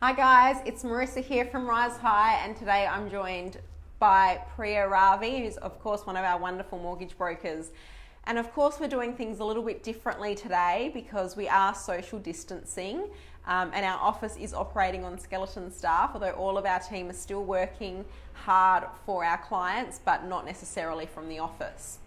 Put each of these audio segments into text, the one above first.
Hi guys, it's Marissa here from Rise High, and today I'm joined by Priya Ravi, who's of course one of our wonderful mortgage brokers. And of course we're doing things a little bit differently today because we are social distancing, and our office is operating on skeleton staff, although all of our team is still working hard for our clients, but not necessarily from the office.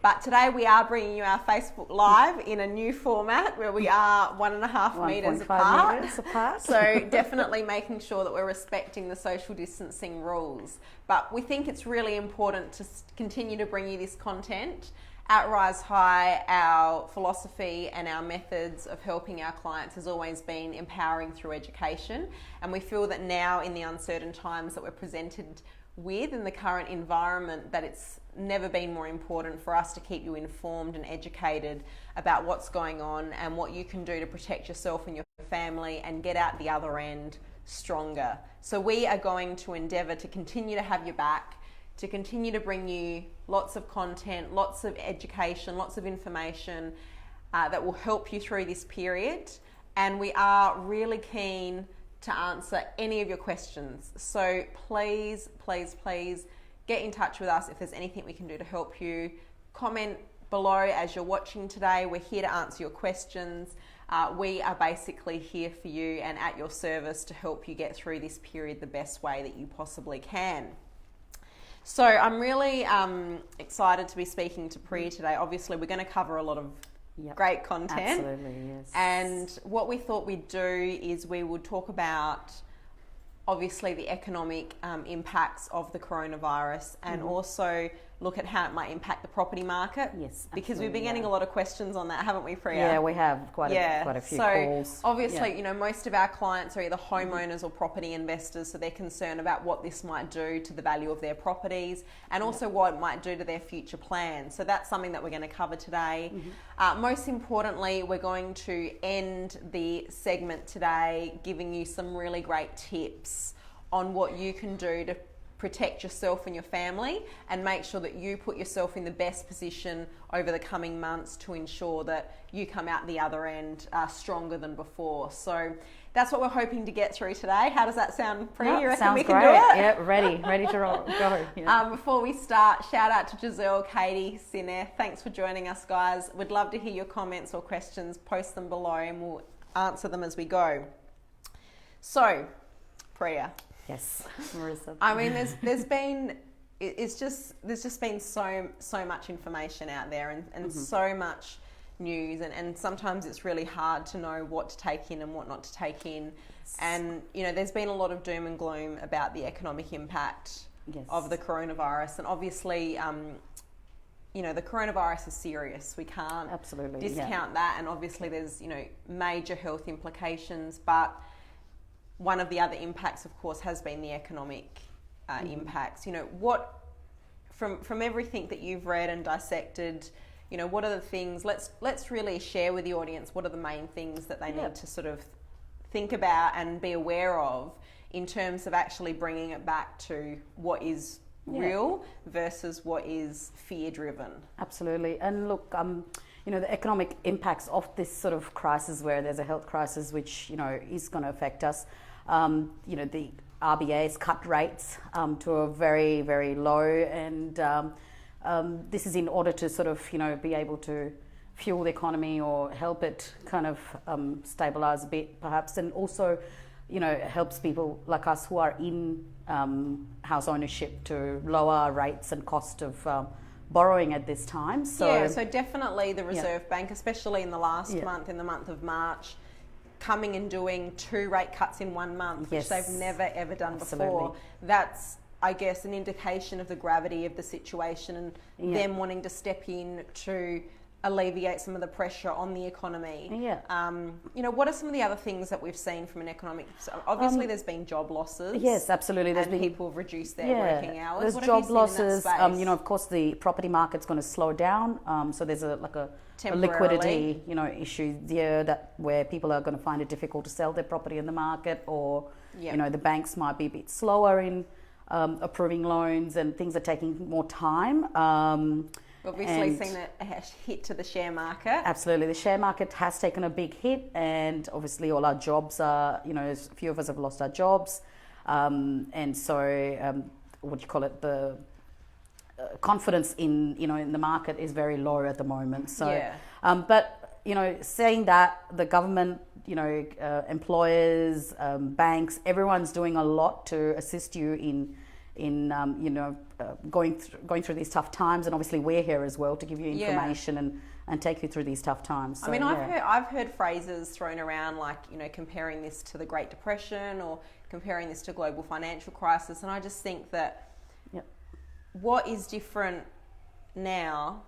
But today we are bringing you our Facebook Live in a new format where we are 1.5 metres apart. So definitely making sure that we're respecting the social distancing rules. But we think it's really important to continue to bring you this content. At Rise High, our philosophy and our methods of helping our clients has always been empowering through education. And we feel that now in the uncertain times that we're presented with in the current environment, that it's never been more important for us to keep you informed and educated about what's going on and what you can do to protect yourself and your family and get out the other end stronger. So we are going to endeavour to continue to have your back, to continue to bring you lots of content, lots of education, lots of information that will help you through this period. And we are really keen to answer any of your questions. So please get in touch with us if there's anything we can do to help you. Comment below as you're watching today. We're here to answer your questions. We are basically here for you and at your service to help you get through this period the best way that you possibly can. So I'm really excited to be speaking to Priya today. Obviously, we're going to cover a lot of great content. Absolutely, yes. And what we thought we'd do is we would talk about obviously the economic impacts of the coronavirus and also look at how it might impact the property market. Yes, because we've been getting a lot of questions on that, haven't we, Priya? Yeah, we have quite a few calls. So obviously, you know, most of our clients are either homeowners or property investors, so they're concerned about what this might do to the value of their properties and also what it might do to their future plans. So that's something that we're going to cover today. Most importantly, we're going to end the segment today giving you some really great tips on what you can do to protect yourself and your family and make sure that you put yourself in the best position over the coming months to ensure that you come out the other end stronger than before. So that's what we're hoping to get through today. How does that sound, Priya? You reckon we can do it? Yeah, ready to go. Yeah. Before we start, shout out to Giselle, Katie, Sineth. Thanks for joining us, guys. We'd love to hear your comments or questions. Post them below and we'll answer them as we go. So, Priya. Yes, Marissa. I mean, there's just been so much information out there and so much news and sometimes it's really hard to know what to take in and what not to take in. And you know, there's been a lot of doom and gloom about the economic impact of the coronavirus, and obviously you know, the coronavirus is serious. We can't discount that, and obviously there's, you know, major health implications, but one of the other impacts, of course, has been the economic impacts. You know, what from everything that you've read and dissected, you know, what are the things? Let's really share with the audience what are the main things that they need to sort of think about and be aware of in terms of actually bringing it back to what is real versus what is fear-driven. Absolutely, and look, you know, the economic impacts of this sort of crisis, where there's a health crisis, which, you know, is going to affect us. You know, the RBA's cut rates to a very, very low, and this is in order to sort of, you know, be able to fuel the economy or help it kind of stabilize a bit, perhaps, and also, you know, helps people like us who are in house ownership to lower rates and cost of borrowing at this time. So definitely the Reserve Bank, especially in the last month, in the month of March, coming and doing 2 rate cuts in 1 month, which they've never ever done before. That's, I guess, an indication of the gravity of the situation and them wanting to step in to alleviate some of the pressure on the economy. You know, what are some of the other things that we've seen from an economic... Obviously, there's been job losses. Yes, absolutely. There's been people have reduced their working hours. There's job losses. You know, of course, the property market's going to slow down. So there's a liquidity, you know, issue there where people are going to find it difficult to sell their property in the market, or you know, the banks might be a bit slower in approving loans, and things are taking more time. obviously seen a hit to the share market. Absolutely. The share market has taken a big hit, and obviously all our jobs are, a few of us have lost our jobs. And so, what do you call it? The confidence in the market is very low at the moment. So, but saying that, the government, employers, banks, everyone's doing a lot to assist you in going through these tough times, and obviously we're here as well to give you information and take you through these tough times. So, I've heard phrases thrown around like comparing this to the Great Depression or comparing this to global financial crisis, and I just think that what is different now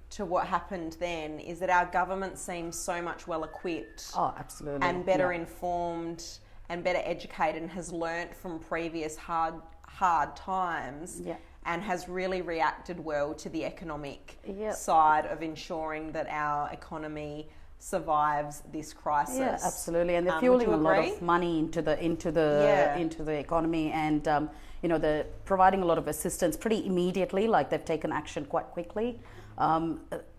to what happened then is that our government seems so much well equipped, absolutely, and better informed and better educated, and has learnt from previous hard times, and has really reacted well to the economic side of ensuring that our economy survives this crisis. Yeah, absolutely, and they're fueling a lot of money into the economy, and they're providing a lot of assistance pretty immediately. Like, they've taken action quite quickly,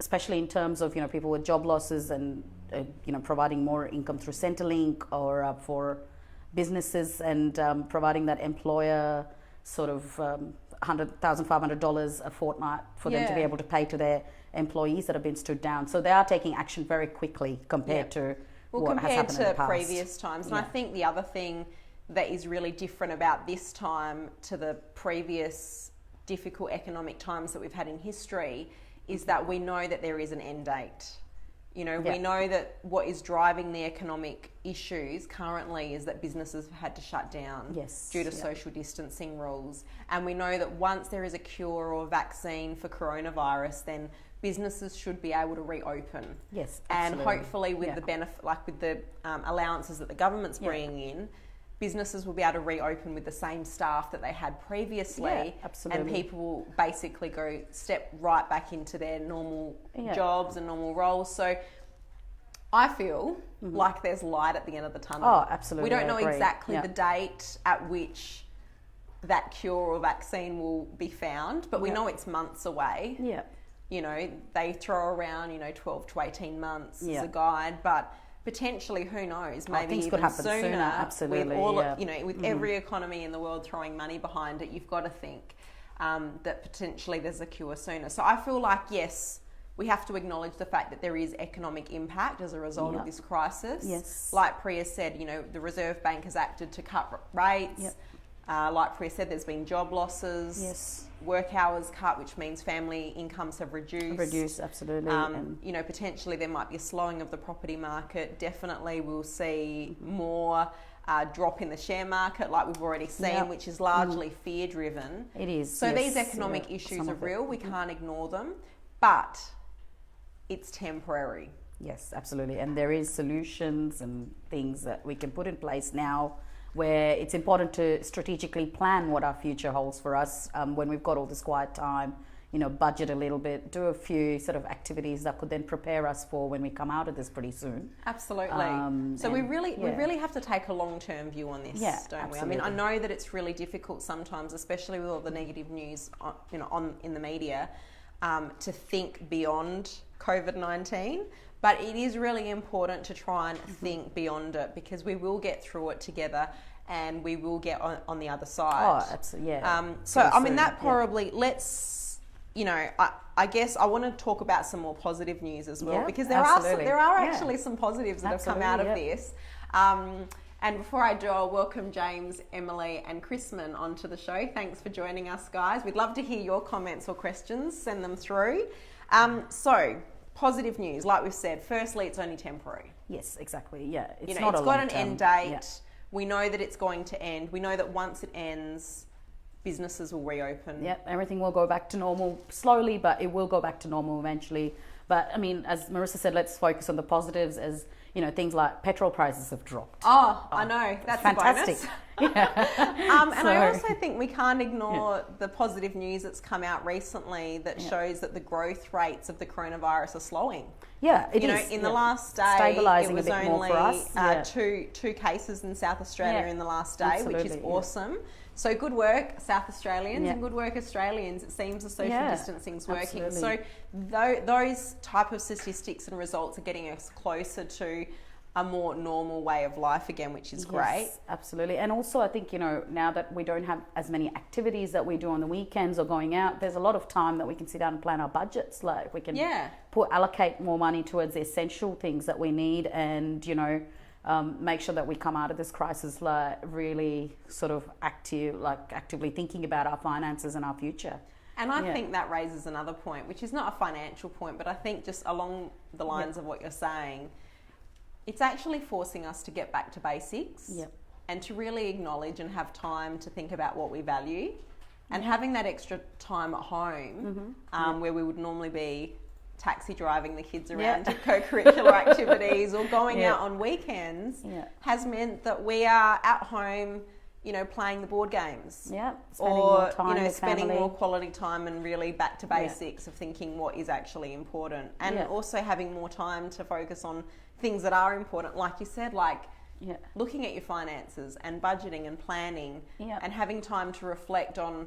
especially in terms of people with job losses, and providing more income through Centrelink, or for businesses, and providing that employer sort of $100,500 a fortnight for them to be able to pay to their employees that have been stood down. So they are taking action very quickly compared to what has happened in the past. Previous times. And I think the other thing that is really different about this time to the previous difficult economic times that we've had in history is that we know that there is an end date. We know that what is driving the economic issues currently is that businesses have had to shut down due to social distancing rules. And we know that once there is a cure or vaccine for coronavirus, then businesses should be able to reopen. Yes, absolutely. And hopefully with the benefit, like with the allowances that the government's bringing in, businesses will be able to reopen with the same staff that they had previously, and people will basically step right back into their normal jobs and normal roles. So I feel like there's light at the end of the tunnel. Oh, absolutely. We don't know exactly the date at which that cure or vaccine will be found, but we know it's months away. They throw around 12 to 18 months as a guide, but potentially, who knows? Maybe things even could happen sooner. Absolutely, with all with every economy in the world throwing money behind it, you've got to think that potentially there's a cure sooner. So I feel like we have to acknowledge the fact that there is economic impact as a result of this crisis. Yes. Like Priya said, the Reserve Bank has acted to cut rates. Like Priya said, there's been job losses. Work hours cut, which means family incomes have reduced. Absolutely. Potentially there might be a slowing of the property market. Definitely we'll see more drop in the share market, like we've already seen, which is largely fear driven. It is. So these economic issues are real. We can't ignore them, but it's temporary. Yes, absolutely. And there is solutions and things that we can put in place now, where it's important to strategically plan what our future holds for us when we've got all this quiet time, budget a little bit, do a few sort of activities that could then prepare us for when we come out of this pretty soon. Absolutely. So we really have to take a long-term view on this, don't absolutely. we? I mean, I know that it's really difficult sometimes, especially with all the negative news in the media, to think beyond COVID-19. But it is really important to try and think beyond it, because we will get through it together and we will get on the other side. Oh, absolutely, that probably, let's, I guess I want to talk about some more positive news as well, because there are actually some positives that have come out of this. And before I do, I'll welcome James, Emily and Chrisman onto the show. Thanks for joining us, guys. We'd love to hear your comments or questions. Send them through. So, positive news, like we've said, firstly, it's only temporary. Yes, exactly. Yeah, it's got an end date. Yeah. We know that it's going to end. We know that once it ends, businesses will reopen. Yeah, everything will go back to normal slowly, but it will go back to normal eventually. But I mean, as Marissa said, let's focus on the positives, as things like petrol prices have dropped. I know. That's fantastic. A bonus. And I also think we can't ignore the positive news that's come out recently that shows that the growth rates of the coronavirus are slowing. Yeah, it is. In the last day, stabilizing it was a bit only more for us. two cases in South Australia in the last day, which is awesome. So good work, South Australians, Yeah. and good work, Australians. It seems the social Yeah, distancing's working. absolutely. So those type of statistics and results are getting us closer to a more normal way of life again, which is great. Yes, absolutely. And also, I think, now that we don't have as many activities that we do on the weekends or going out, there's a lot of time that we can sit down and plan our budgets. Like we can allocate more money towards the essential things that we need, and, make sure that we come out of this crisis like really sort of actively thinking about our finances and our future. And I think that raises another point, which is not a financial point, but I think just along the lines of what you're saying, it's actually forcing us to get back to basics and to really acknowledge and have time to think about what we value, and having that extra time at home where we would normally be taxi driving the kids around to co-curricular activities or going out on weekends has meant that we are at home, playing the board games. Yeah. Spending more time with spending family. more quality time and really back to basics of thinking what is actually important, and also having more time to focus on things that are important, like you said, like looking at your finances and budgeting and planning and having time to reflect on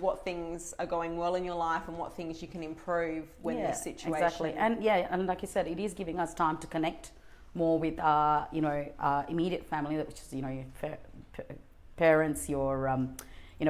what things are going well in your life and what things you can improve when this situation. Exactly. And like you said, it is giving us time to connect more with our immediate family, which is your parents, your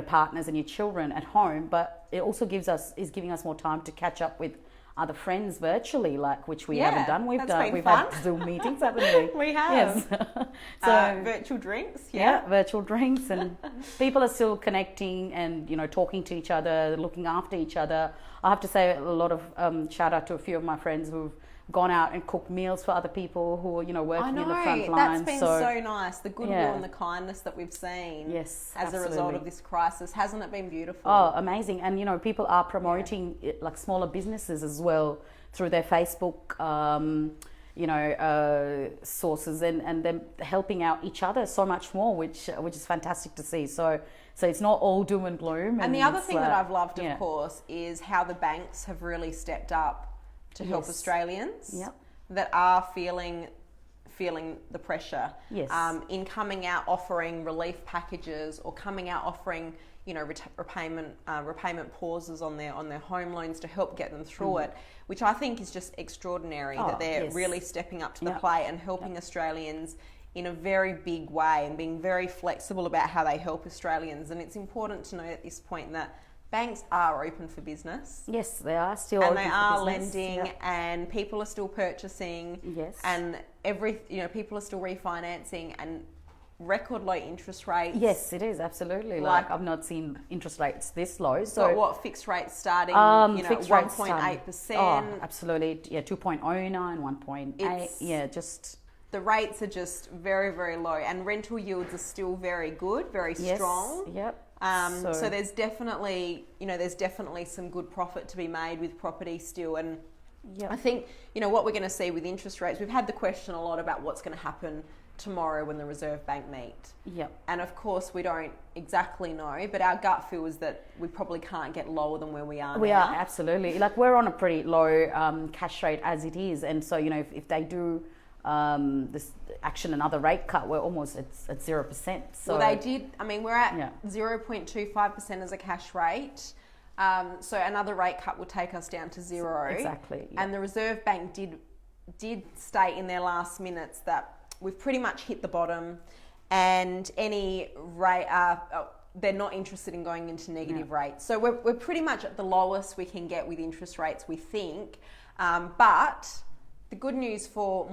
partners and your children at home. But it also is giving us more time to catch up with other friends virtually, which we haven't done. We've had Zoom meetings, haven't we? We have. Yes. So virtual drinks. Virtual drinks, and people are still connecting and talking to each other, looking after each other. I have to say a lot of shout out to a few of my friends who've gone out and cooked meals for other people who are working in the front lines. That's been so nice. The goodwill and the kindness that we've seen as a result of this crisis, hasn't it been beautiful? Oh, amazing. And people are promoting it, like smaller businesses as well through their Facebook sources, and them helping out each other so much more, which is fantastic to see. So it's not all doom and gloom. And the other thing that I've loved, of course, is how the banks have really stepped up to help Australians that are feeling the pressure in coming out offering relief packages, or coming out offering repayment pauses on their home loans to help get them through it, which I think is just extraordinary that they're really stepping up to the plate and helping Australians in a very big way, and being very flexible about how they help Australians. And it's important to know at this point that banks are open for business. Yes, they are still open for business. And they are lending, and people are still purchasing. Yes. And people are still refinancing, and record low interest rates. Yes, it is, absolutely. Like I've not seen interest rates this low. So what, fixed rates starting, fixed rates 1.8%. Oh, absolutely. Yeah, 2.09, 1.8. Yeah, just... The rates are just very, very low, and rental yields are still very good, very strong. Yep. So there's definitely some good profit to be made with property still. And I think, what we're going to see with interest rates, we've had the question a lot about what's going to happen tomorrow when the Reserve Bank meet. Yep. And of course we don't exactly know, but our gut feel is that we probably can't get lower than where we are now. We are, absolutely. Like, we're on a pretty low cash rate as it is. And so, if they do this action another rate cut, we're almost at 0%. So well, they did. I mean, we're at 0.25% as a cash rate. So another rate cut will take us down to zero. Exactly. And the Reserve Bank did state in their last minutes that we've pretty much hit the bottom, and any rate they're not interested in going into negative rates. So we're pretty much at the lowest we can get with interest rates, we think. But the good news for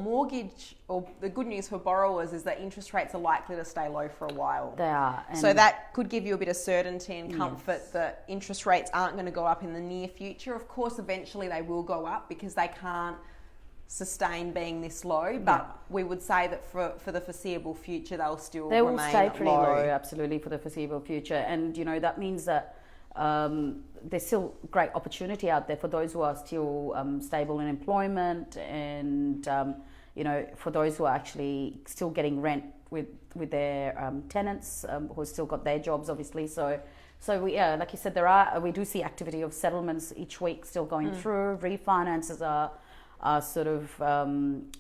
the good news for borrowers is that interest rates are likely to stay low for a while. They are. So that could give you a bit of certainty and comfort that interest rates aren't going to go up in the near future. Of course, eventually they will go up because they can't sustain being this low, but we would say that for the foreseeable future they'll still they will remain stay pretty low. Absolutely, for the foreseeable future. And that means that there's still great opportunity out there for those who are still stable in employment, and for those who are actually still getting rent with their tenants who have still got their jobs, obviously. So we, like you said, we do see activity of settlements each week still going through. Refinances are sort of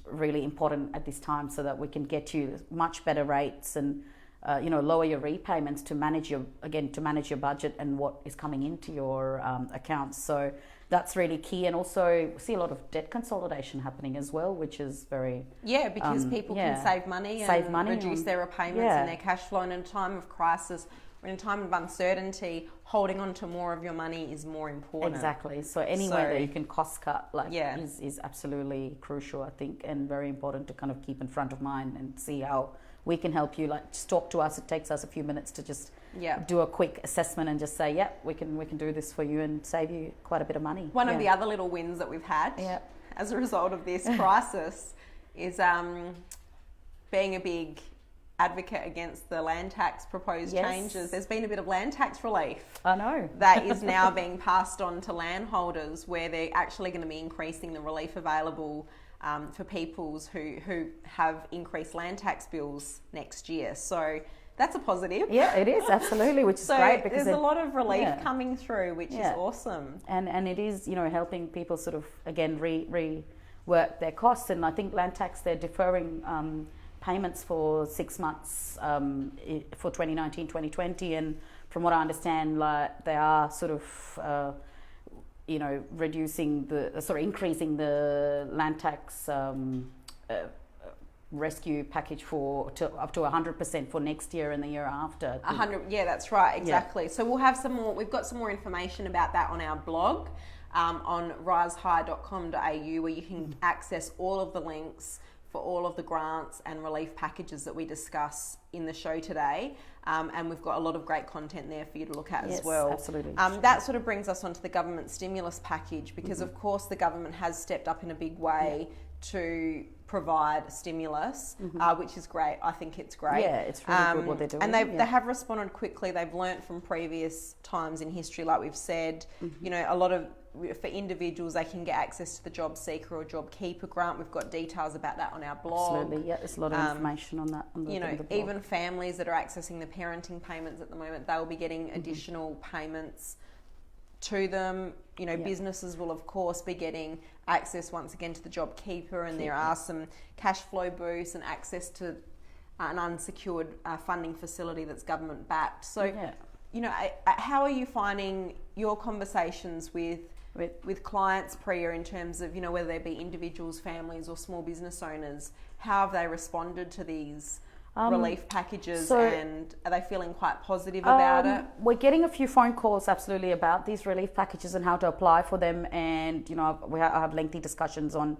really important at this time, so that we can get you much better rates and lower your repayments to manage your budget and what is coming into your accounts. So that's really key. And also we see a lot of debt consolidation happening as well, which is very because people can save money and reduce their repayments and their cash flow. And in a time of crisis, or in a time of uncertainty, holding on to more of your money is more important. Exactly. So anywhere that you can cost cut is absolutely crucial, I think, and very important to kind of keep in front of mind and see how we can help you. Like, just talk to us. It takes us a few minutes to just do a quick assessment and just say, we can do this for you and save you quite a bit of money. One of the other little wins that we've had as a result of this crisis is being a big advocate against the land tax proposed changes. There's been a bit of land tax relief. I know. That is now being passed on to landholders, where they're actually going to be increasing the relief available for peoples who have increased land tax bills next year. So that's a positive. Yeah, it is, absolutely, which is great. Because there's a lot of relief coming through, which is awesome. And it is, helping people sort of, again, rework their costs. And I think land tax, they're deferring payments for 6 months for 2019, 2020. And from what I understand, they are sort of... increasing the land tax rescue package up to 100% for next year and the year after. 100, that's right, exactly. Yeah. So we'll have we've got some more information about that on our blog on risehigh.com.au, where you can access all of the links for all of the grants and relief packages that we discuss in the show today. And we've got a lot of great content there for you to look at as well. Absolutely. That sort of brings us onto the government stimulus package, because of course the government has stepped up in a big way to provide stimulus, which is great. I think it's great. Yeah, it's really good what they're doing. And they have responded quickly. They've learnt from previous times in history, like we've said. A lot of, for individuals, they can get access to the Job Seeker or Job Keeper grant. We've got details about that on our blog. Absolutely, there's a lot of information on that. On the blog. Even families that are accessing the parenting payments at the moment, they will be getting additional payments to them. Businesses will of course be getting access once again to the Job Keeper, and there are some cash flow boosts and access to an unsecured funding facility that's government backed. So, how are you finding your conversations with clients, Priya, in terms of, whether they be individuals, families or small business owners? How have they responded to these relief packages, and are they feeling quite positive about it? We're getting a few phone calls, absolutely, about these relief packages and how to apply for them. And, I have lengthy discussions on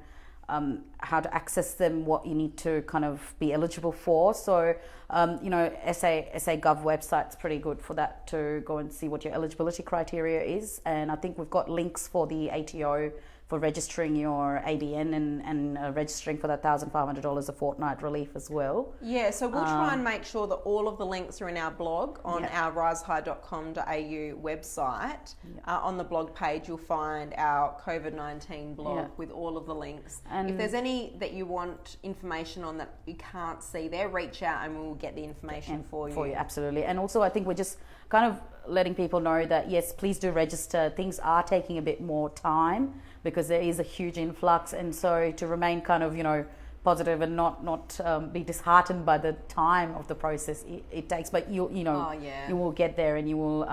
how to access them, what you need to kind of be eligible for. So, SA Gov website's pretty good for that, to go and see what your eligibility criteria is. And I think we've got links for the ATO for registering your ABN and registering for that $1,500 a fortnight relief as well. Yeah, so we'll try and make sure that all of the links are in our blog on our risehigh.com.au website. On the blog page, you'll find our COVID-19 blog with all of the links. And if there's any that you want information on that you can't see there, reach out and we'll get the information for you. Absolutely. And also, I think we're just kind of letting people know that, yes, please do register. Things are taking a bit more time because there is a huge influx, and so to remain kind of, positive and not be disheartened by the time of the process it takes, but you will get there, and you will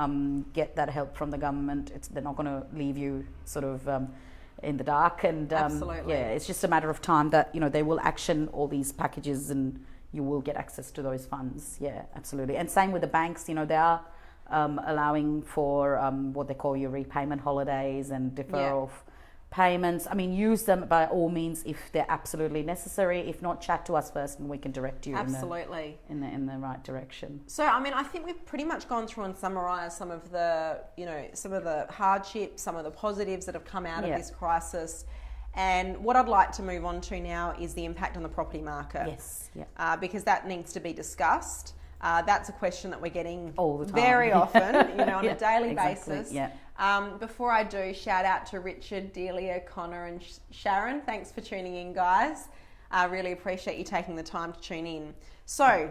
get that help from the government. They're not going to leave you sort of in the dark, and absolutely. It's just a matter of time that they will action all these packages and you will get access to those funds. Yeah, absolutely. And same with the banks. They are allowing for what they call your repayment holidays and deferral of payments. I mean, use them by all means if they're absolutely necessary. If not, chat to us first and we can direct you absolutely in the right direction. So, I mean, I think we've pretty much gone through and summarised some of the hardships, some of the positives that have come out of this crisis. And what I'd like to move on to now is the impact on the property market. Yes, yeah. Because that needs to be discussed. That's a question that we're getting all the time, very often, on a daily exactly. basis. Yeah. Before I do, shout out to Richard, Delia, Connor and Sharon. Thanks for tuning in, guys. I really appreciate you taking the time to tune in. So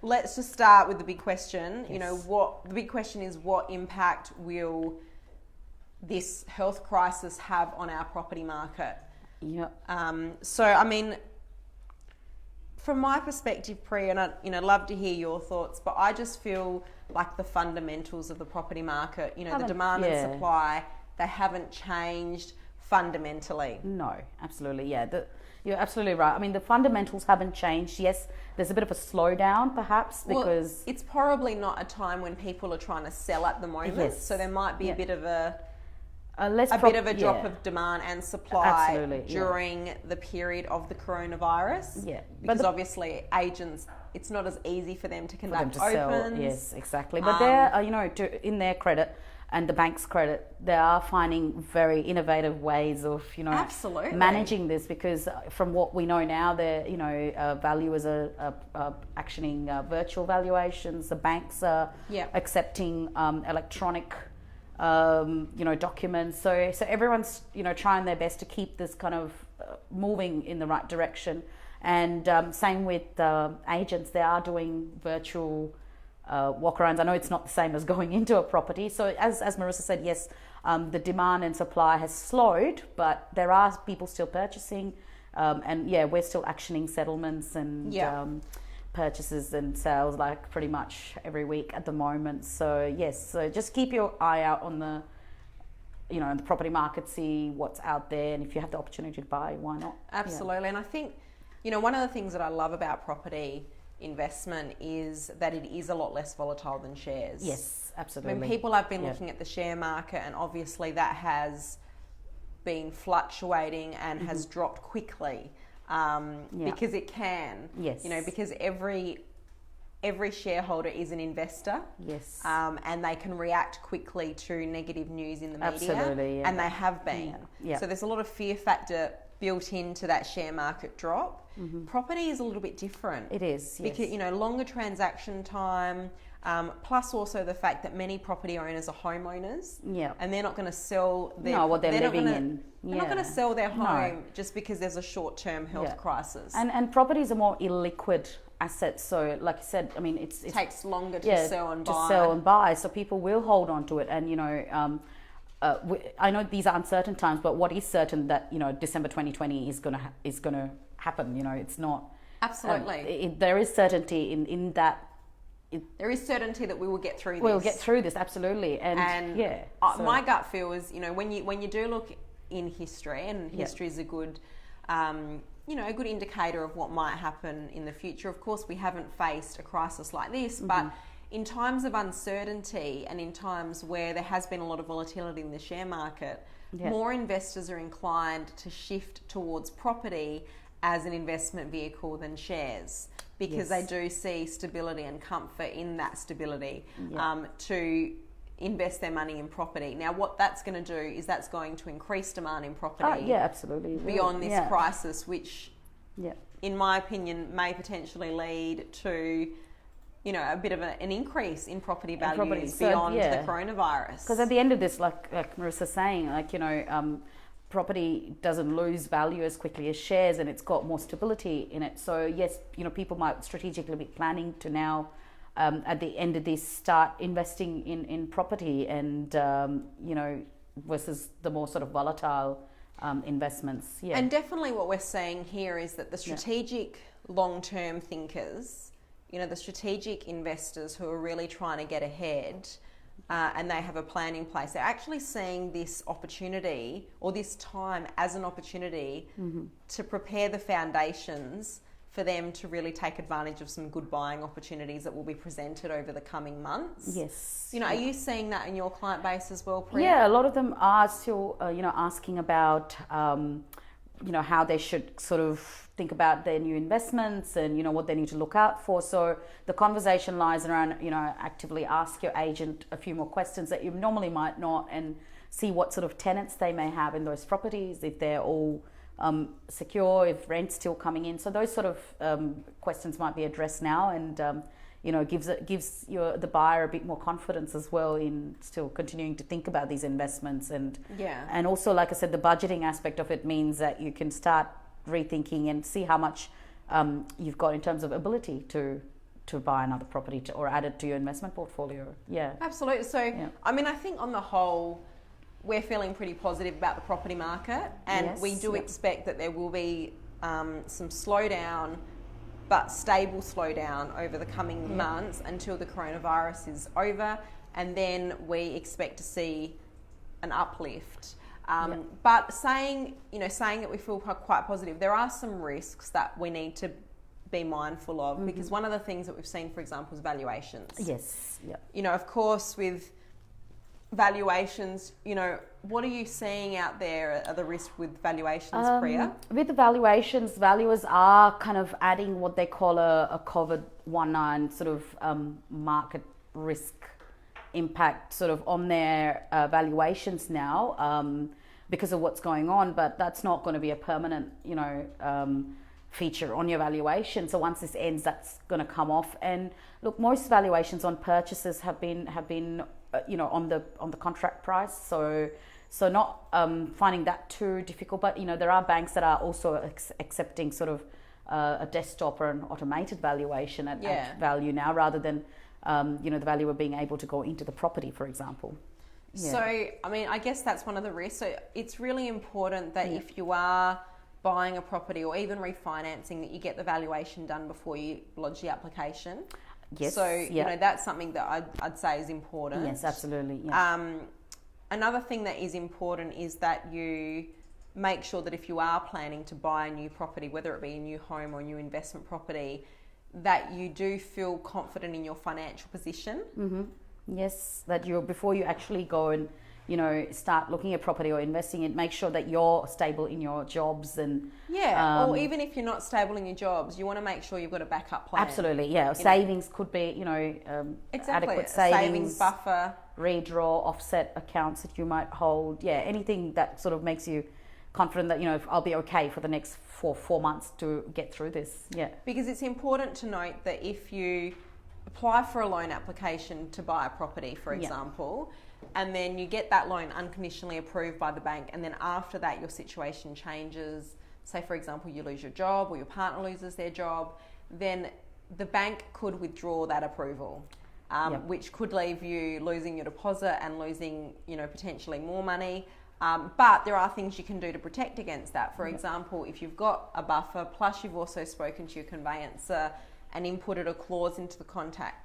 let's just start with the big question. Yes. The big question is, what impact will this health crisis have on our property market? Yeah. So, I mean, from my perspective, Priya, and I love to hear your thoughts, but I just feel like the fundamentals of the property market, the demand and supply, they haven't changed fundamentally. No, absolutely, yeah. You're absolutely right. I mean, the fundamentals haven't changed. Yes, there's a bit of a slowdown, perhaps, because it's probably not a time when people are trying to sell at the moment. Yes. So there might be a bit of a drop of demand and supply during the period of the coronavirus. Yeah, because obviously agents, it's not as easy for them to conduct opens. Sell. Yes, exactly. But they're, in their credit and the bank's credit, they are finding very innovative ways of, absolutely managing this, because from what we know now, they're, valuers are actioning virtual valuations. The banks are accepting electronic documents. So everyone's, trying their best to keep this kind of moving in the right direction. And same with agents, they are doing virtual walk-arounds. I know it's not the same as going into a property. So as Marissa said, yes, the demand and supply has slowed, but there are people still purchasing. We're still actioning settlements and purchases and sales like pretty much every week at the moment. So yes, so just keep your eye out on the the property market, see what's out there, and if you have the opportunity to buy, why not? Absolutely. And I think one of the things that I love about property investment is that it is a lot less volatile than shares. Yes, absolutely. I mean, people have been looking at the share market, and obviously that has been fluctuating and has dropped quickly. Because it can, because every shareholder is an investor, and they can react quickly to negative news in the media, and they have been. So there's a lot of fear factor built into that share market drop. Property is a little bit different. It is, because longer transaction time. Plus also the fact that many property owners are homeowners, and they're not going to sell what they're living in. They're not going to sell their home just because there's a short-term health crisis. And properties are more illiquid assets. So, like you said, I mean, it takes longer to sell and buy. So people will hold on to it, and I know these are uncertain times, but what is certain that December 2020 is going to happen. It's not absolutely. There is certainty in that. There is certainty that we will get through this. We'll get through this, absolutely. My gut feel is, when you do look in history, and history is a good, a good indicator of what might happen in the future. Of course, we haven't faced a crisis like this, but in times of uncertainty and in times where there has been a lot of volatility in the share market, more investors are inclined to shift towards property as an investment vehicle than shares, because they do see stability and comfort in that stability to invest their money in property. Now, what that's going to do is that's going to increase demand in property absolutely. beyond this crisis, which, in my opinion, may potentially lead to a bit of an increase in property values beyond the coronavirus. Because at the end of this, like Marissa's saying, property doesn't lose value as quickly as shares, and it's got more stability in it. So yes, people might strategically be planning to now, at the end of this, start investing in property, and versus the more sort of volatile investments. And definitely what we're seeing here is that the strategic long-term thinkers, the strategic investors who are really trying to get ahead, and they have a plan in place, they're actually seeing this opportunity or this time as an opportunity to prepare the foundations for them to really take advantage of some good buying opportunities that will be presented over the coming months. Yes. Are you seeing that in your client base as well, Priya? Yeah, a lot of them are still, asking about, how they should sort of think about their new investments and, what they need to look out for. So the conversation lies around, actively ask your agent a few more questions that you normally might not, and see what sort of tenants they may have in those properties, if they're all secure, if rent's still coming in. So those sort of questions might be addressed now, and gives the buyer a bit more confidence as well in still continuing to think about these investments. And also, like I said, the budgeting aspect of it means that you can start rethinking and see how much you've got in terms of ability to buy another property or add it to your investment portfolio. Absolutely. So I mean, I think on the whole, we're feeling pretty positive about the property market, and we do expect that there will be some slowdown but stable slowdown over the coming months until the coronavirus is over, and then we expect to see an uplift. But saying that we feel quite positive, there are some risks that we need to be mindful of, because one of the things that we've seen, for example, is valuations. Yes. Yeah. Of course, with valuations, what are you seeing out there are the risks with valuations, Priya? With the valuations, valuers are kind of adding what they call a COVID-19 sort of market risk impact sort of on their valuations now because of what's going on, but that's not going to be a permanent, feature on your valuation. So once this ends, that's going to come off. And look, most valuations on purchases have been on the contract price. So not finding that too difficult. But there are banks that are also accepting sort of a desktop or an automated valuation at value now, rather than the valuer being able to go into the property, for example. Yeah. So I guess that's one of the risks. So it's really important that if you are buying a property or even refinancing, that you get the valuation done before you lodge the application. Yes. So that's something that I'd say is important. Yes, absolutely. Yeah. Another thing that is important is that you make sure that if you are planning to buy a new property, whether it be a new home or a new investment property, that you do feel confident in your financial position. Mm-hmm. Yes, that before you actually go and start looking at property or investing in, make sure that you're stable in your jobs and or even if you're not stable in your jobs, you want to make sure you've got a backup plan. Absolutely, yeah. Savings could be, adequate savings buffer, redraw, offset accounts that you might hold. Yeah, anything that sort of makes you confident that I'll be okay for the next four months to get through this. Yeah, because it's important to note that if you apply for a loan application to buy a property, for example, and then you get that loan unconditionally approved by the bank, and then after that your situation changes, say for example you lose your job or your partner loses their job, then the bank could withdraw that approval, which could leave you losing your deposit and losing potentially more money. But there are things you can do to protect against that. For example, if you've got a buffer, plus you've also spoken to your conveyancer and inputted a clause into the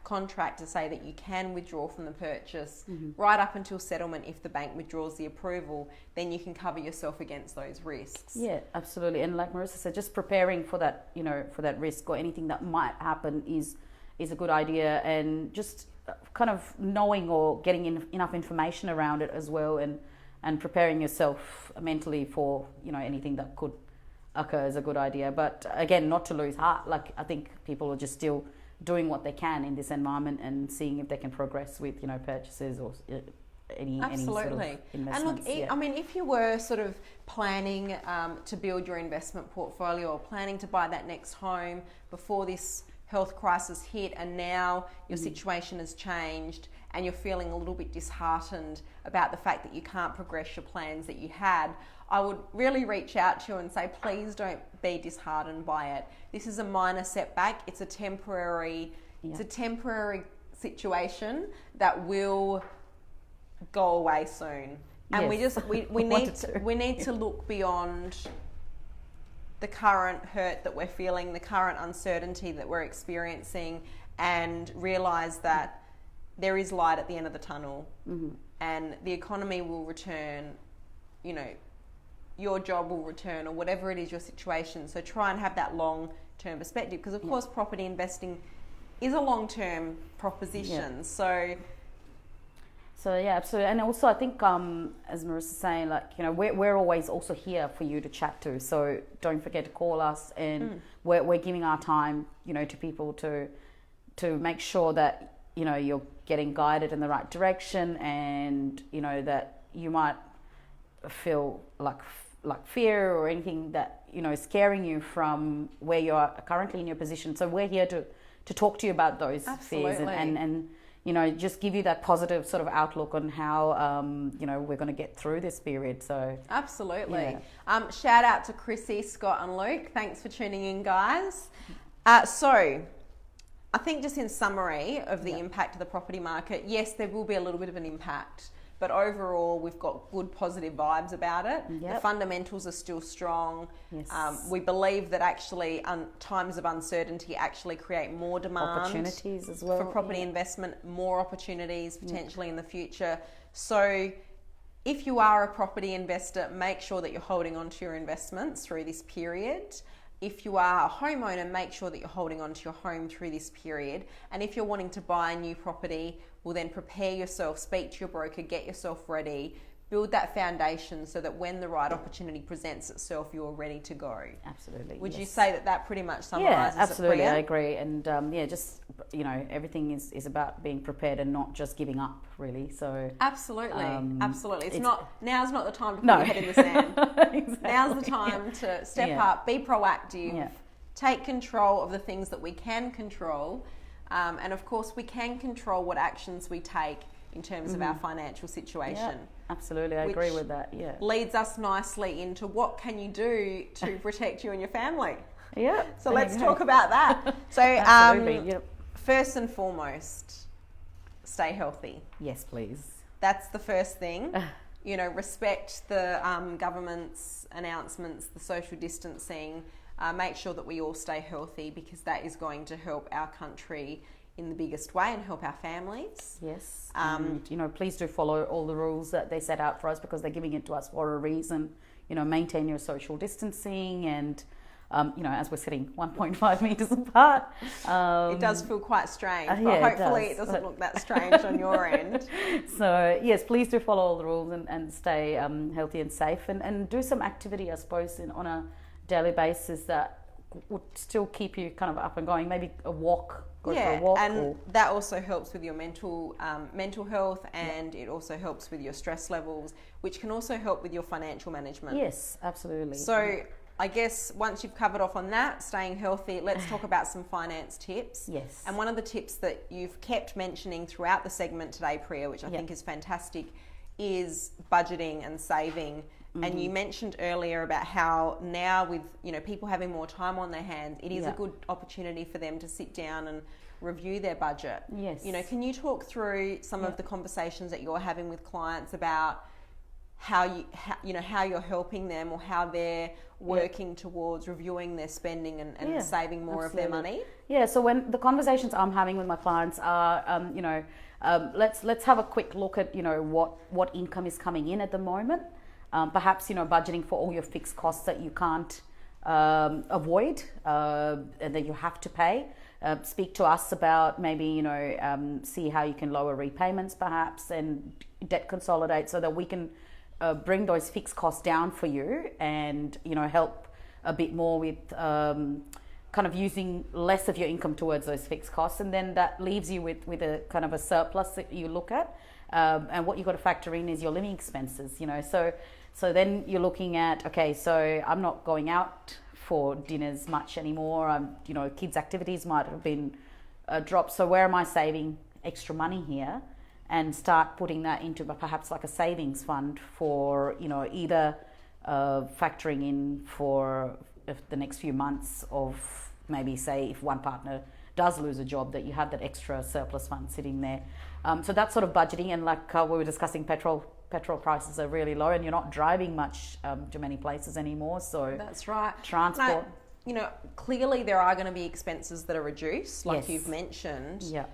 contract to say that you can withdraw from the purchase right up until settlement if the bank withdraws the approval, then you can cover yourself against those risks. Yeah, absolutely. And like Marissa said, just preparing for that, for that risk or anything that might happen is a good idea, and just kind of knowing or getting enough information around it as well, and preparing yourself mentally for anything that could occur is a good idea. But again, not to lose heart. Like, I think people are just still doing what they can in this environment and seeing if they can progress with purchases or any sort of investments. And look, if you were sort of planning to build your investment portfolio or planning to buy that next home before this health crisis hit, and now your situation has changed and you're feeling a little bit disheartened about the fact that you can't progress your plans that you had, I would really reach out to you and say, please don't be disheartened by it. This is a minor setback. It's a temporary situation that will go away soon. And we need to look beyond the current hurt that we're feeling, the current uncertainty that we're experiencing, and realise that there is light at the end of the tunnel, and the economy will return, your job will return, or whatever it is your situation. So try and have that long-term perspective, because of course property investing is a long-term proposition. So yeah, absolutely. And also I think, as Marissa's saying, we're always also here for you to chat to. So don't forget to call us, and we're giving our time, to people to make sure that, you're getting guided in the right direction, and, that you might feel like fear or anything that, is scaring you from where you are currently in your position. So we're here to talk to you about those fears and just give you that positive sort of outlook on how, we're going to get through this period. So absolutely. Yeah. Shout out to Chrissy, Scott and Luke. Thanks for tuning in, guys. So I think just in summary of the impact of the property market, yes, there will be a little bit of an impact, but overall we've got good positive vibes about it. Yep. The fundamentals are still strong. Yes. We believe that actually times of uncertainty actually create more demand, opportunities as well for property investment, more opportunities potentially in the future. So if you are a property investor, make sure that you're holding on to your investments through this period. If you are a homeowner, make sure that you're holding on to your home through this period. And if you're wanting to buy a new property, well then prepare yourself, speak to your broker, get yourself ready, build that foundation so that when the right opportunity presents itself, you're ready to go. Absolutely. Would you say that pretty much summarises it? Yeah, absolutely. Priya? I agree. And just, everything is about being prepared and not just giving up, really. So absolutely. Now's not the time to put No. your head in the sand. Exactly. Now's the time to step up, be proactive, take control of the things that we can control. And of course, we can control what actions we take in terms of our financial situation. Yeah, absolutely, I agree with that. Yeah, leads us nicely into what can you do to protect you and your family. Yeah. So let's talk about that. So, first and foremost, stay healthy. Yes, please. That's the first thing. Respect the government's announcements, the social distancing. Make sure that we all stay healthy because that is going to help our country in the biggest way and help our families. Yes. And, please do follow all the rules that they set out for us because they're giving it to us for a reason. Maintain your social distancing and, as we're sitting 1.5 meters apart. It does feel quite strange, but hopefully it doesn't look that strange on your end. So, yes, please do follow all the rules and stay healthy and safe and do some activity, I suppose, on a daily basis that would still keep you kind of up and going. Maybe a walk. Go for a walk, and that also helps with your mental health, and it also helps with your stress levels, which can also help with your financial management. Yes, absolutely. So I guess once you've covered off on that, staying healthy, let's talk about some finance tips. Yes. And one of the tips that you've kept mentioning throughout the segment today, Priya, which I think is fantastic, is budgeting and saving. And you mentioned earlier about how now with people having more time on their hands, it is a good opportunity for them to sit down and review their budget. Yes. Can you talk through some of the conversations that you're having with clients about how you're helping them or how they're working towards reviewing their spending and saving more of their money? Yeah. So when the conversations I'm having with my clients are, let's have a quick look at what income is coming in at the moment. Perhaps budgeting for all your fixed costs that you can't avoid and that you have to pay. Speak to us about maybe see how you can lower repayments perhaps and debt consolidate so that we can bring those fixed costs down for you and help a bit more with kind of using less of your income towards those fixed costs, and then that leaves you with a kind of a surplus that you look at. And what you've got to factor in is your living expenses, So then you're looking at, okay, so I'm not going out for dinners much anymore. Kids' activities might have been dropped. So where am I saving extra money here? And start putting that into perhaps like a savings fund for, either factoring in for the next few months of maybe say if one partner does lose a job, that you have that extra surplus fund sitting there. So that's sort of budgeting, and like we were discussing, petrol prices are really low and you're not driving much to many places anymore. So that's right. Transport. Clearly there are going to be expenses that are reduced, like you've mentioned. Yeah.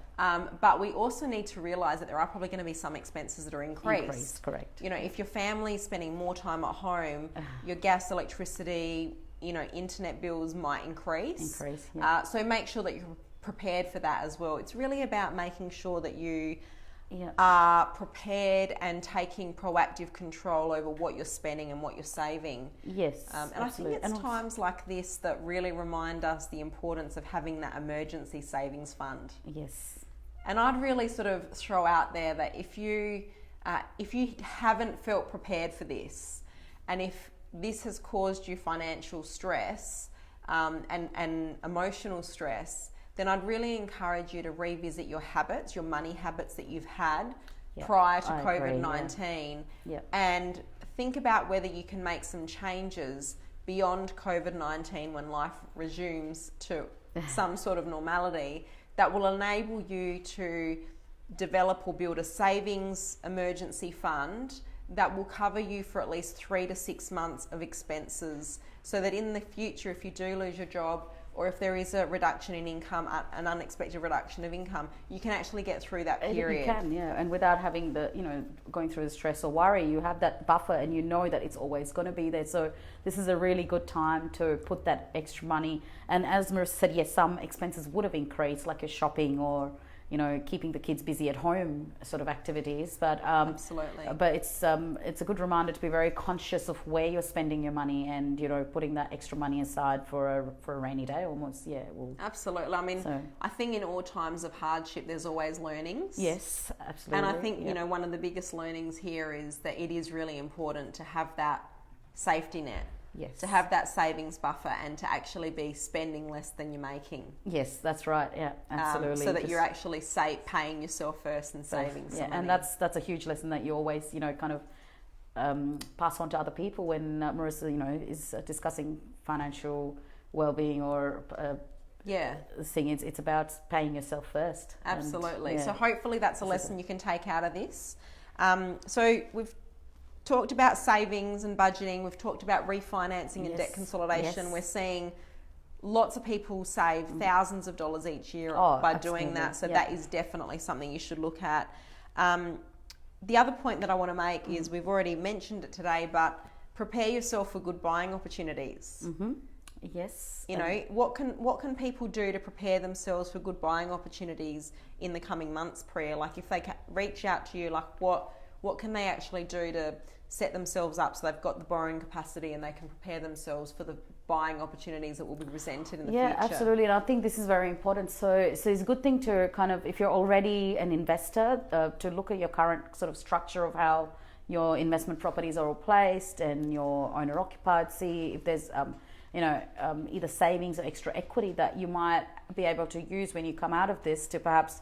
But we also need to realise that there are probably going to be some expenses that are increased. Correct. If your family's spending more time at home, your gas, electricity, internet bills might increase. Yeah. So make sure that you're prepared for that as well. It's really about making sure that you are prepared and taking proactive control over what you're spending and what you're saving. Yes, and absolutely. I think it's times like this that really remind us the importance of having that emergency savings fund. Yes. And I'd really sort of throw out there that if you haven't felt prepared for this, and if this has caused you financial stress and emotional stress, then I'd really encourage you to revisit your habits, your money habits that you've had prior to COVID-19, and think about whether you can make some changes beyond COVID-19 when life resumes to some sort of normality that will enable you to develop or build a savings emergency fund that will cover you for at least 3 to 6 months of expenses, so that in the future, if you do lose your job or if there is a reduction in income, an unexpected reduction of income, you can actually get through that period. You can, yeah, and without having going through the stress or worry, you have that buffer and you know that it's always going to be there. So this is a really good time to put that extra money. And as Marissa said, yes, some expenses would have increased, like your shopping or keeping the kids busy at home sort of activities, but absolutely. But it's a good reminder to be very conscious of where you're spending your money, and putting that extra money aside for a rainy day almost. Yeah, absolutely. I mean, I think in all times of hardship there's always learnings. Yes, absolutely. And I think one of the biggest learnings here is that it is really important to have that safety net. Yes. To have that savings buffer and to actually be spending less than you're making. Yes, that's right. Yeah, absolutely. So that you're actually paying yourself first and saving some money. And that's a huge lesson that you always kind of pass on to other people when Marissa is discussing financial well-being or thing. It's about paying yourself first. Absolutely. So hopefully that's a lesson you can take out of this. So we've talked about savings and budgeting. We've talked about refinancing and debt consolidation. We're seeing lots of people save thousands of dollars each year by doing that. So that is definitely something you should look at. The other point that I want to make is, we've already mentioned it today, but prepare yourself for good buying opportunities. Mm-hmm. Yes. What can people do to prepare themselves for good buying opportunities in the coming months, Priya? Like, if they reach out to you, like what can they actually do to set themselves up so they've got the borrowing capacity and they can prepare themselves for the buying opportunities that will be presented in the future? Yeah, absolutely. And I think this is very important. So it's a good thing to kind of, if you're already an investor, to look at your current sort of structure of how your investment properties are all placed and your owner occupied. See if there's either savings or extra equity that you might be able to use when you come out of this to perhaps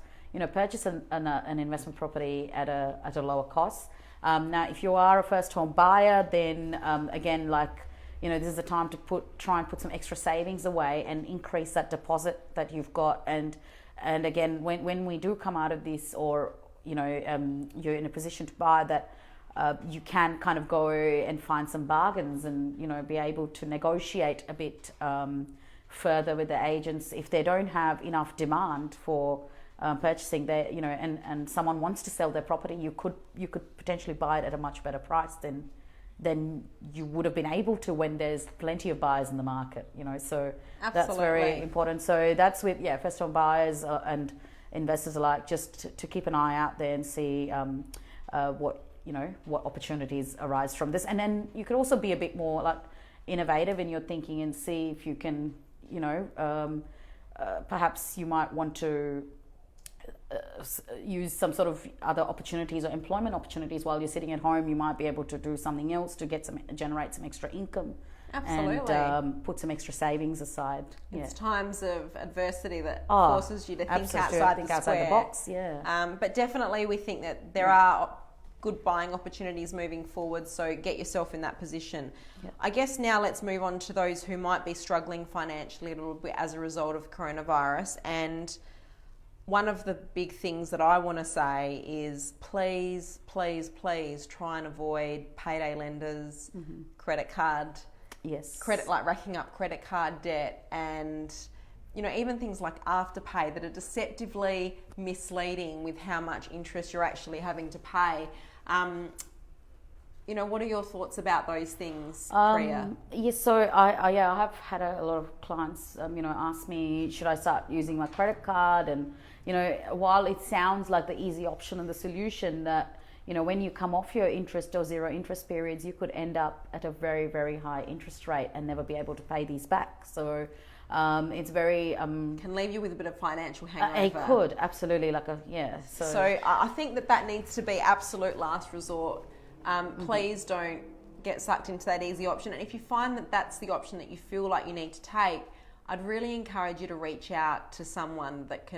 purchase an investment property at a lower cost. Now, if you are a first home buyer, then again, this is the time to try and put some extra savings away and increase that deposit that you've got. And again, when we do come out of this, or you're in a position to buy, that you can kind of go and find some bargains and be able to negotiate a bit further with the agents if they don't have enough demand for purchasing their, and someone wants to sell their property. You could potentially buy it at a much better price than you would have been able to when there's plenty of buyers in the market. So absolutely. That's very important. So that's with first home buyers and investors alike, just to keep an eye out there and see what opportunities arise from this. And then you could also be a bit more innovative in your thinking and see if you can, perhaps you might want to use some sort of other opportunities or employment opportunities while you're sitting at home. You might be able to do something else to generate some extra income. Absolutely. And put some extra savings aside. It's times of adversity that forces you to think outside the box. Yeah. But definitely we think that there are good buying opportunities moving forward, so get yourself in that position. Yep. I guess now let's move on to those who might be struggling financially a little bit as a result of coronavirus. And one of the big things that I want to say is please, please, please try and avoid payday lenders, credit card, racking up credit card debt, and even things like Afterpay that are deceptively misleading with how much interest you're actually having to pay. What are your thoughts about those things, Priya? Yes, so I have had a lot of clients, ask me, should I start using my credit card? And, while it sounds like the easy option and the solution, that, when you come off your interest or zero interest periods, you could end up at a very, very high interest rate and never be able to pay these back. So it's very... can leave you with a bit of financial hangover. It could, absolutely. So I think that needs to be absolute last resort. Please don't get sucked into that easy option. And if you find that that's the option that you feel like you need to take, I'd really encourage you to reach out to someone that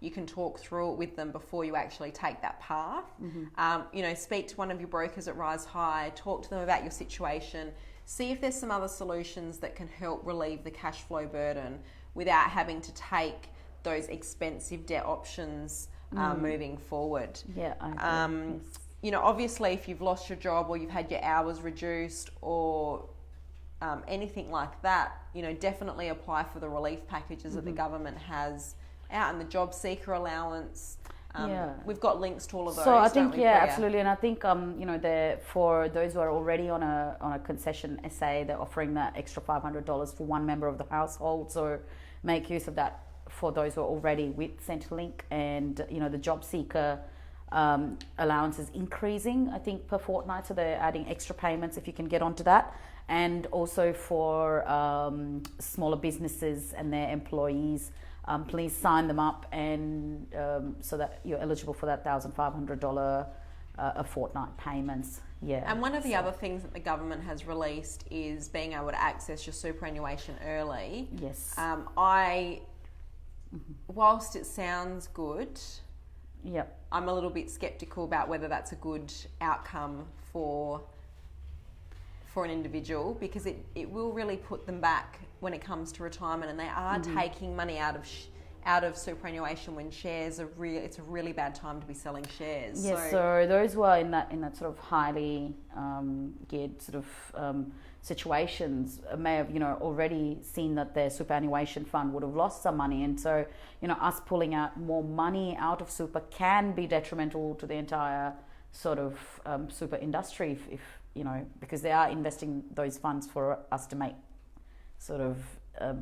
you can talk through it with them before you actually take that path. Speak to one of your brokers at Rise High, talk to them about your situation, see if there's some other solutions that can help relieve the cash flow burden without having to take those expensive debt options moving forward. Yeah, I agree. Yes. You know, obviously, if you've lost your job or you've had your hours reduced or anything like that, you know, definitely apply for the relief packages that the government has out, and the job seeker allowance. We've got links to all of those. So I think, absolutely, and I think you know, for those who are already on a concession SA, they're offering that extra $500 for one member of the household. So make use of that for those who are already with Centrelink, and you know, the job seeker allowance is increasing, I think, per fortnight, so they're adding extra payments if you can get onto that. And also for smaller businesses and their employees, please sign them up, and so that you're eligible for that $1,500 a fortnight payments. Yeah. And one of the other things that the government has released is being able to access your superannuation early. Yes. Whilst it sounds good, yep, I'm a little bit skeptical about whether that's a good outcome for an individual, because it will really put them back when it comes to retirement, and they are taking money out of superannuation when shares are it's a really bad time to be selling shares. Yes, so those who are in that sort of highly geared sort of situations may have, you know, already seen that their superannuation fund would have lost some money, and so, you know, us pulling out more money out of super can be detrimental to the entire sort of super industry, if you know, because they are investing those funds for us to make sort of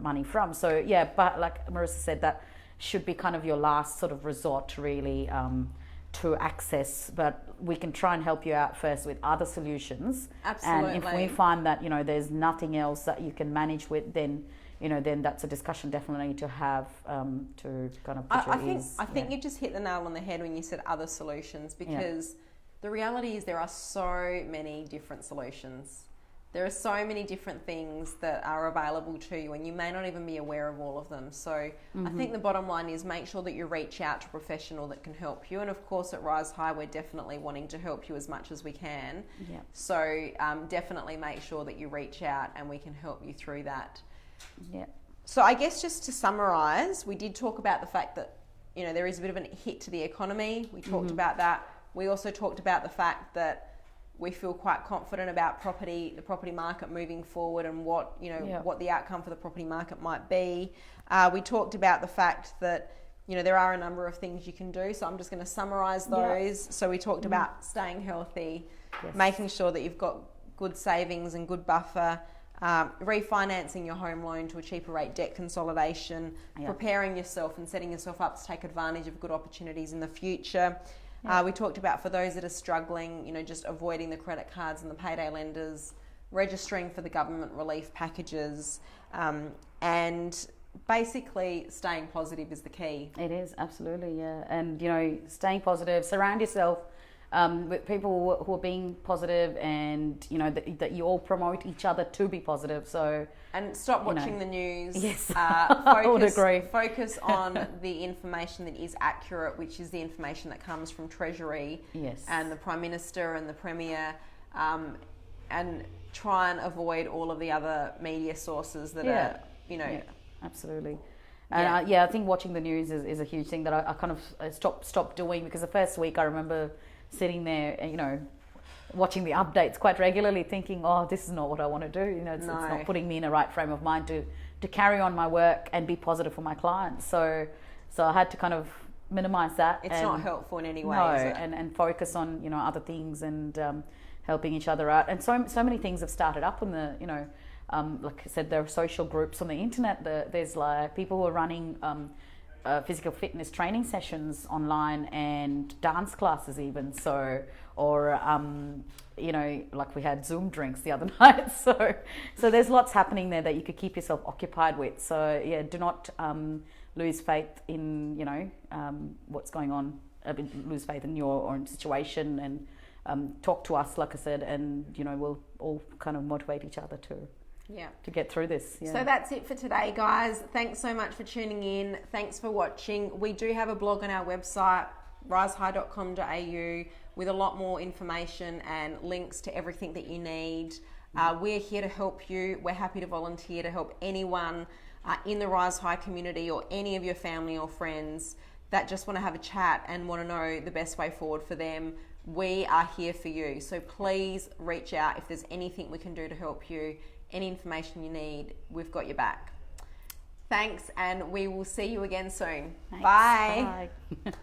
money from. So yeah, but like Marissa said, that should be kind of your last sort of resort to really to access, but we can try and help you out first with other solutions. Absolutely. And if we find that, you know, there's nothing else that you can manage with, then, you know, then that's a discussion definitely to have to kind of put your ease. I think you just hit the nail on the head when you said other solutions, because the reality is there are so many different solutions. There are so many different things that are available to you, and you may not even be aware of all of them. So I think the bottom line is make sure that you reach out to a professional that can help you. And of course at Rise High, we're definitely wanting to help you as much as we can. Yeah. So definitely make sure that you reach out and we can help you through that. Yeah. So I guess just to summarise, we did talk about the fact that, you know, there is a bit of a hit to the economy. We talked about that. We also talked about the fact that we feel quite confident about the property market moving forward, and what, you know, what the outcome for the property market might be. We talked about the fact that, you know, there are a number of things you can do. So I'm just going to summarise those. So we talked about staying healthy, making sure that you've got good savings and good buffer, refinancing your home loan to a cheaper rate debt consolidation, preparing yourself and setting yourself up to take advantage of good opportunities in the future. We talked about, for those that are struggling, you know, just avoiding the credit cards and the payday lenders, registering for the government relief packages, and basically staying positive is the key. It is, absolutely, yeah. And, you know, staying positive, surround yourself with people who are being positive, and, you know, that you all promote each other to be positive. So, and stop watching the news. Yes, I would agree. Focus on the information that is accurate, which is the information that comes from Treasury and the Prime Minister and the Premier, and try and avoid all of the other media sources that are, you know. Yeah, absolutely. And I think watching the news is a huge thing that I kind of stopped doing, because the first week I remember sitting there, you know, watching the updates quite regularly, thinking, oh, this is not what I want to do. You know, it's not putting me in a right frame of mind to carry on my work and be positive for my clients. So I had to kind of minimize that. It's not helpful in any way, no, is it? and focus on, you know, other things, and helping each other out. And so many things have started up on the, you know, like I said, there are social groups on the internet. There's like people who are running physical fitness training sessions online, and dance classes even. So, or you know, like we had Zoom drinks the other night. So there's lots happening there that you could keep yourself occupied with. So yeah, do not lose faith in, you know, what's going on. Lose faith in your own situation, and talk to us, like I said, and, you know, we'll all kind of motivate each other to get through this. So that's it for today, guys. Thanks so much for tuning in. Thanks for watching. We do have a blog on our website, risehigh.com.au, with a lot more information and links to everything that you need. We're here to help you. We're happy to volunteer to help anyone in the Rise High community, or any of your family or friends, that just want to have a chat and want to know the best way forward for them, we are here for you. So please reach out if there's anything we can do to help you, any information you need, we've got your back. Thanks, and we will see you again soon. Thanks. Bye. Bye.